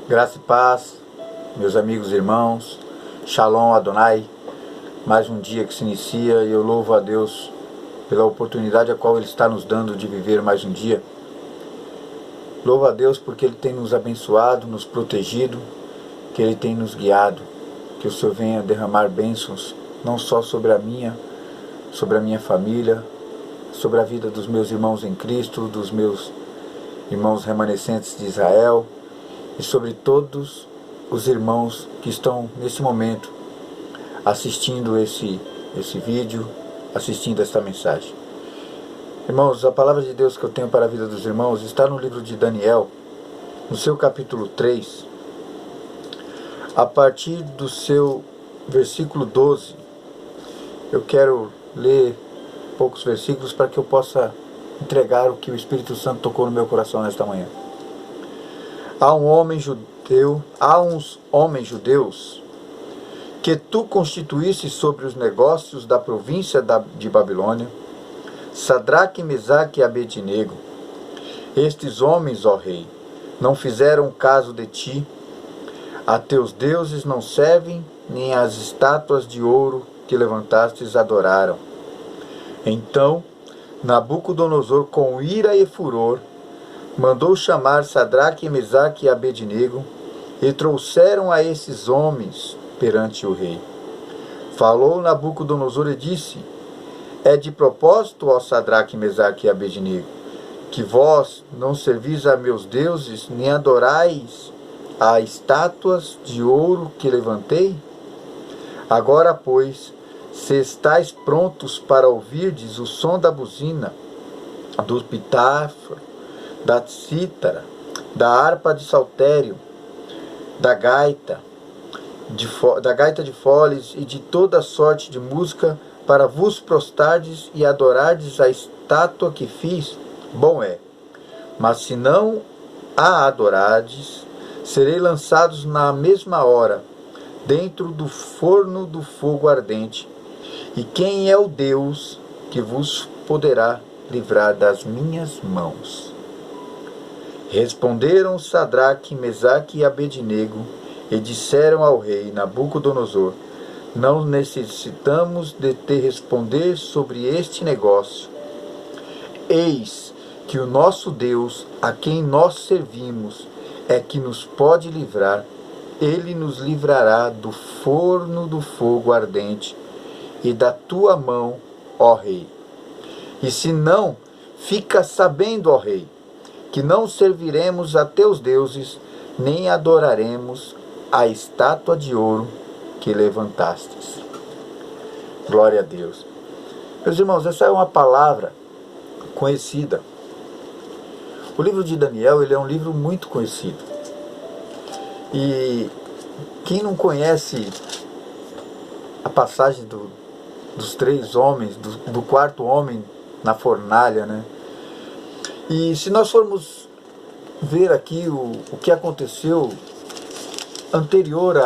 Graça e paz, meus amigos e irmãos, Shalom Adonai, mais um dia que se inicia e eu louvo a Deus pela oportunidade a qual Ele está nos dando de viver mais um dia. Louvo a Deus porque Ele tem nos abençoado, nos protegido, que Ele tem nos guiado, que o Senhor venha derramar bênçãos, não só sobre a minha família, sobre a vida dos meus irmãos em Cristo, dos meus irmãos remanescentes de Israel, e sobre todos os irmãos que estão nesse momento assistindo esse vídeo, assistindo esta mensagem. Irmãos, a palavra de Deus que eu tenho para a vida dos irmãos está no livro de Daniel, no seu capítulo 3, a partir do seu versículo 12. Eu quero ler poucos versículos para que eu possa entregar o que o Espírito Santo tocou no meu coração nesta manhã. Há uns homens judeus que tu constituísse sobre os negócios da província de Babilônia, Sadraque, Mesaque e Abednego. Estes homens, ó rei, não fizeram caso de ti, a teus deuses não servem, nem as estátuas de ouro que levantastes adoraram. Então Nabucodonosor, com ira e furor, mandou chamar Sadraque, Mesaque e Abednego, e trouxeram a esses homens perante o rei. Falou Nabucodonosor e disse: é de propósito, ó Sadraque, Mesaque e Abednego, que vós não servis a meus deuses, nem adorais a estátuas de ouro que levantei? Agora, pois, se estáis prontos para ouvirdes o som da buzina, do pitáforo, da cítara, da harpa de saltério, da gaita de foles e de toda sorte de música, para vos prostardes e adorardes a estátua que fiz, bom é. Mas se não a adorardes, serei lançados na mesma hora dentro do forno do fogo ardente. E quem é o Deus que vos poderá livrar das minhas mãos? Responderam Sadraque, Mesaque e Abednego e disseram ao rei Nabucodonosor: não necessitamos de te responder sobre este negócio. Eis que o nosso Deus, a quem nós servimos, é que nos pode livrar. Ele nos livrará do forno do fogo ardente e da tua mão, ó rei. E se não, fica sabendo, ó rei, que não serviremos a teus deuses, nem adoraremos a estátua de ouro que levantastes. Glória a Deus. Meus irmãos, essa é uma palavra conhecida. O livro de Daniel, ele é um livro muito conhecido. E quem não conhece a passagem dos três homens, do quarto homem na fornalha, né? E se nós formos ver aqui o que aconteceu anterior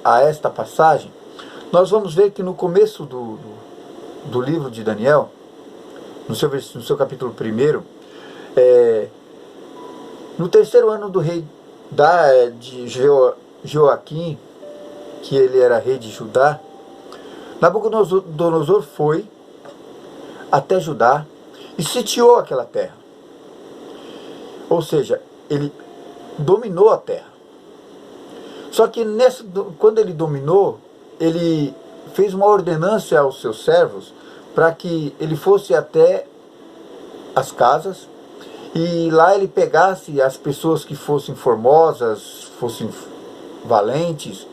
a esta passagem, nós vamos ver que no começo do livro de Daniel, no seu capítulo 1, no terceiro ano do rei de Joaquim, que ele era rei de Judá, Nabucodonosor foi até Judá e sitiou aquela terra. Ou seja, ele dominou a terra. Só que quando ele dominou, ele fez uma ordenança aos seus servos para que ele fosse até as casas e lá ele pegasse as pessoas que fossem formosas, fossem valentes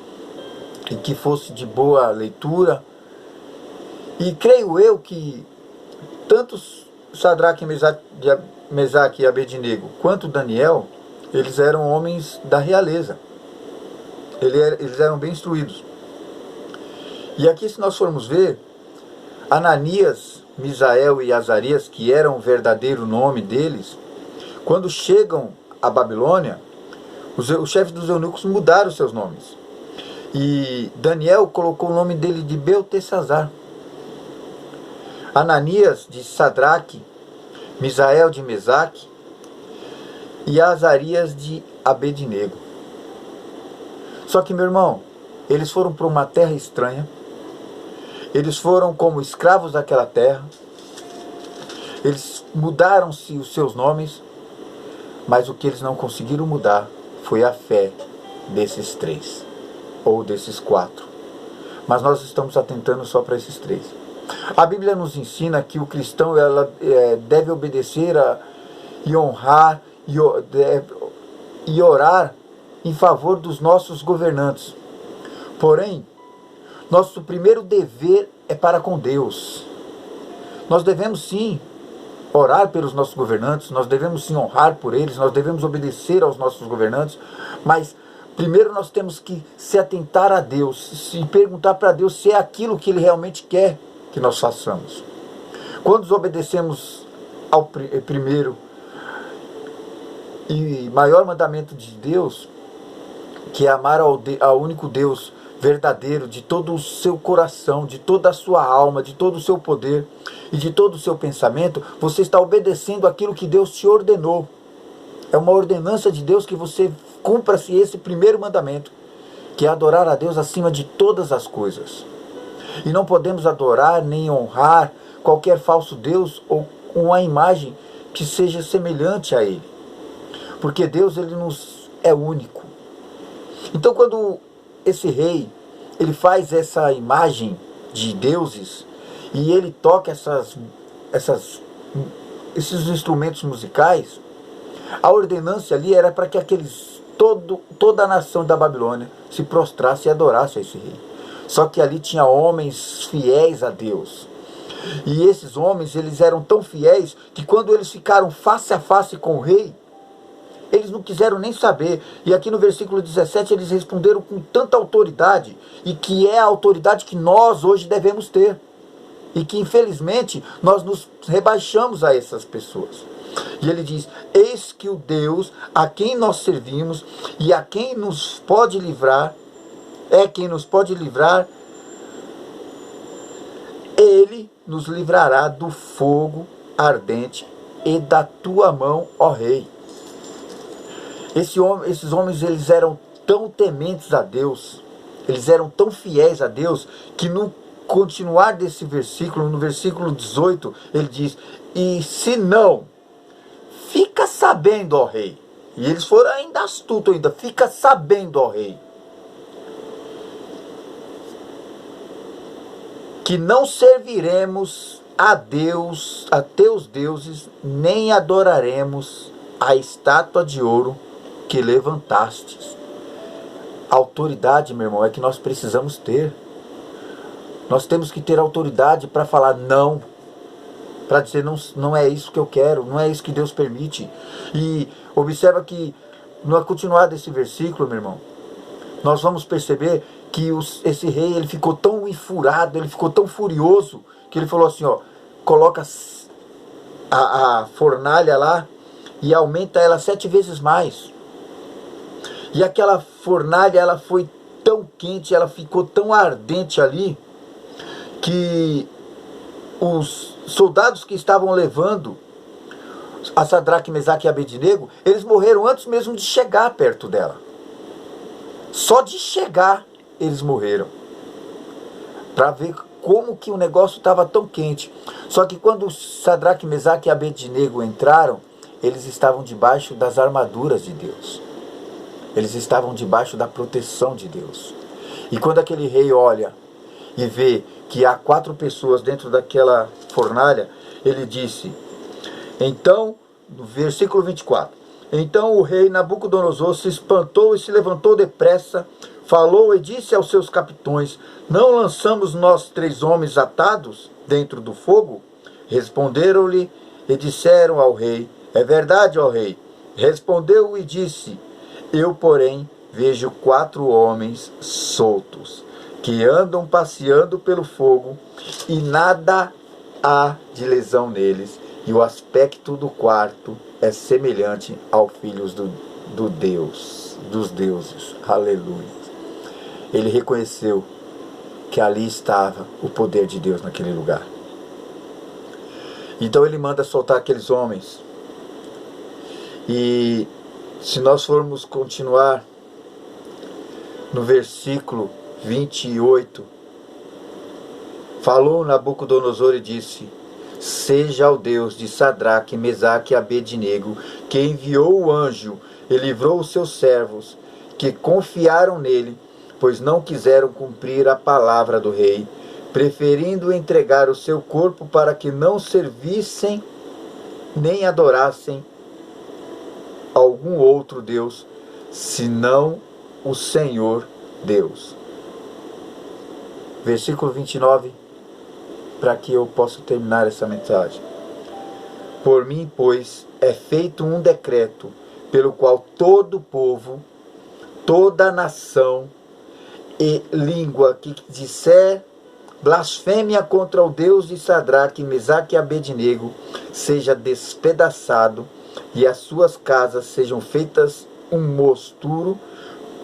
e que fossem de boa leitura. E creio eu que tanto Sadraque, Mesaque e Abednego quanto Daniel, eles eram homens da realeza. Eles eram bem instruídos. E aqui, se nós formos ver, Ananias, Misael e Azarias, que eram o verdadeiro nome deles, quando chegam à Babilônia, os chefes dos eunucos mudaram seus nomes. E Daniel colocou o nome dele de Beltesazar. Ananias de Sadraque, Misael de Mesaque e Azarias de Abednego. Só que, meu irmão, eles foram para uma terra estranha, eles foram como escravos daquela terra, eles mudaram-se os seus nomes, mas o que eles não conseguiram mudar foi a fé desses 3, ou desses 4. Mas nós estamos atentando só para esses 3. A Bíblia nos ensina que o cristão deve obedecer e honrar e orar em favor dos nossos governantes. Porém, nosso primeiro dever é para com Deus. Nós devemos sim orar pelos nossos governantes, nós devemos sim honrar por eles, nós devemos obedecer aos nossos governantes, mas primeiro nós temos que se atentar a Deus, se perguntar para Deus se é aquilo que Ele realmente quer que nós façamos. Quando desobedecemos ao primeiro e maior mandamento de Deus, que é amar ao único Deus verdadeiro, de todo o seu coração, de toda a sua alma, de todo o seu poder e de todo o seu pensamento, você está obedecendo aquilo que Deus te ordenou. É uma ordenança de Deus que você cumpra-se esse primeiro mandamento, que é adorar a Deus acima de todas as coisas. E não podemos adorar nem honrar qualquer falso Deus ou uma imagem que seja semelhante a Ele. Porque Deus, Ele nos é único. Então, quando esse rei, ele faz essa imagem de deuses e ele toca esses instrumentos musicais, a ordenança ali era para que toda a nação da Babilônia se prostrasse e adorasse a esse rei. Só que ali tinha homens fiéis a Deus. E esses homens, eles eram tão fiéis que quando eles ficaram face a face com o rei, eles não quiseram nem saber. E aqui no versículo 17 eles responderam com tanta autoridade, e que é a autoridade que nós hoje devemos ter. E que infelizmente nós nos rebaixamos a essas pessoas. E ele diz: eis que o Deus a quem nós servimos e a quem nos pode livrar, Ele nos livrará do fogo ardente e da tua mão, ó rei. Esses homens, eles eram tão tementes a Deus, eles eram tão fiéis a Deus, que no continuar desse versículo, no versículo 18, ele diz: e se não, fica sabendo, ó rei. E eles foram ainda astutos ainda: fica sabendo, ó rei, que não serviremos a Deus, a teus deuses, nem adoraremos a estátua de ouro que levantastes. A autoridade, meu irmão, é que nós precisamos ter. Nós temos que ter autoridade para falar não, para dizer não é isso que eu quero, não é isso que Deus permite. E observa que no continuar desse versículo, meu irmão, nós vamos perceber que esse rei, ele ficou tão enfurado, ele ficou tão furioso, que ele falou assim, ó: coloca a fornalha lá e aumenta ela 7 vezes mais. E aquela fornalha, ela foi tão quente, ela ficou tão ardente ali, que os soldados que estavam levando a Sadraque, Mesaque e Abednego, eles morreram antes mesmo de chegar perto dela. Só de chegar eles morreram, para ver como que o negócio estava tão quente. Só que quando Sadraque, Mesaque e Abednego entraram, eles estavam debaixo das armaduras de Deus. Eles estavam debaixo da proteção de Deus. E quando aquele rei olha e vê que há 4 pessoas dentro daquela fornalha, ele disse, então, no versículo 24, então o rei Nabucodonosor se espantou e se levantou depressa, falou e disse aos seus capitões: não lançamos nós 3 homens atados dentro do fogo? Responderam-lhe e disseram ao rei: é verdade, ó rei. Respondeu e disse: eu, porém, vejo 4 homens soltos, que andam passeando pelo fogo, e nada há de lesão neles, e o aspecto do quarto é semelhante ao filhos dos deuses. Aleluia. Ele reconheceu que ali estava o poder de Deus naquele lugar. Então ele manda soltar aqueles homens. E se nós formos continuar no versículo 28, falou Nabucodonosor e disse: seja o Deus de Sadraque, Mesaque e Abednego, que enviou o anjo e livrou os seus servos, que confiaram nele, pois não quiseram cumprir a palavra do rei, preferindo entregar o seu corpo para que não servissem nem adorassem algum outro Deus, senão o Senhor Deus. Versículo 29, para que eu possa terminar essa mensagem. Por mim, pois, é feito um decreto, pelo qual todo povo, toda nação e língua que disser blasfêmia contra o Deus de Sadraque, Mesaque e Abednego seja despedaçado, e as suas casas sejam feitas um mosteiro,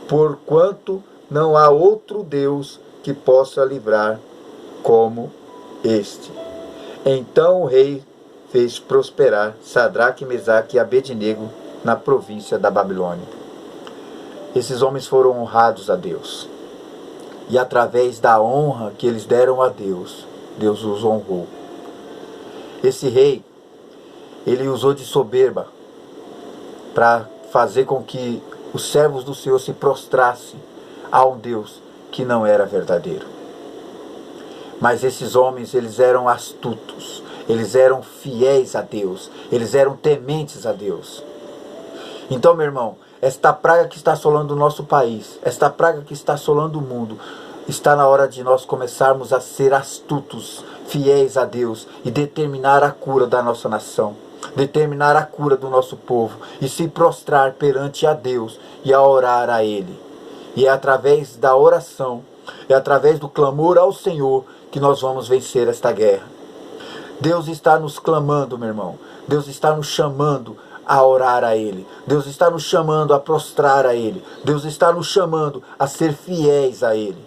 porquanto não há outro Deus que possa livrar como este. Então o rei fez prosperar Sadraque, Mesaque e Abednego na província da Babilônia. Esses homens foram honrados a Deus. E através da honra que eles deram a Deus, Deus os honrou. Esse rei, ele usou de soberba para fazer com que os servos do Senhor se prostrassem a um Deus que não era verdadeiro. Mas esses homens, eles eram astutos, eles eram fiéis a Deus, eles eram tementes a Deus. Então, meu irmão, esta praga que está assolando o nosso país, esta praga que está assolando o mundo, está na hora de nós começarmos a ser astutos, fiéis a Deus e determinar a cura da nossa nação, determinar a cura do nosso povo e se prostrar perante a Deus e a orar a Ele. E é através da oração, é através do clamor ao Senhor que nós vamos vencer esta guerra. Deus está nos clamando, meu irmão. Deus está nos chamando a orar a Ele. Deus está nos chamando a prostrar a Ele. Deus está nos chamando a ser fiéis a Ele.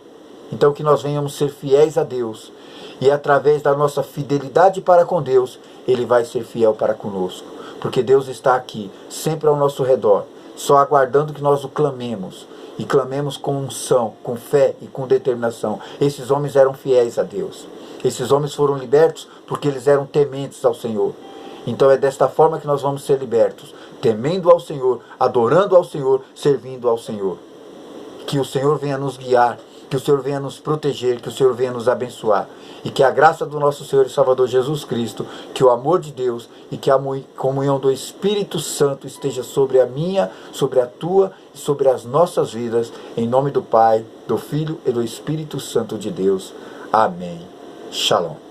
Então que nós venhamos ser fiéis a Deus. E através da nossa fidelidade para com Deus, Ele vai ser fiel para conosco. Porque Deus está aqui, sempre ao nosso redor, só aguardando que nós o clamemos. E clamemos com unção, com fé e com determinação. Esses homens eram fiéis a Deus. Esses homens foram libertos porque eles eram tementes ao Senhor. Então é desta forma que nós vamos ser libertos, temendo ao Senhor, adorando ao Senhor, servindo ao Senhor. Que o Senhor venha nos guiar, que o Senhor venha nos proteger, que o Senhor venha nos abençoar. E que a graça do nosso Senhor e Salvador Jesus Cristo, que o amor de Deus e que a comunhão do Espírito Santo esteja sobre a minha, sobre a tua e sobre as nossas vidas, em nome do Pai, do Filho e do Espírito Santo de Deus. Amém. Shalom.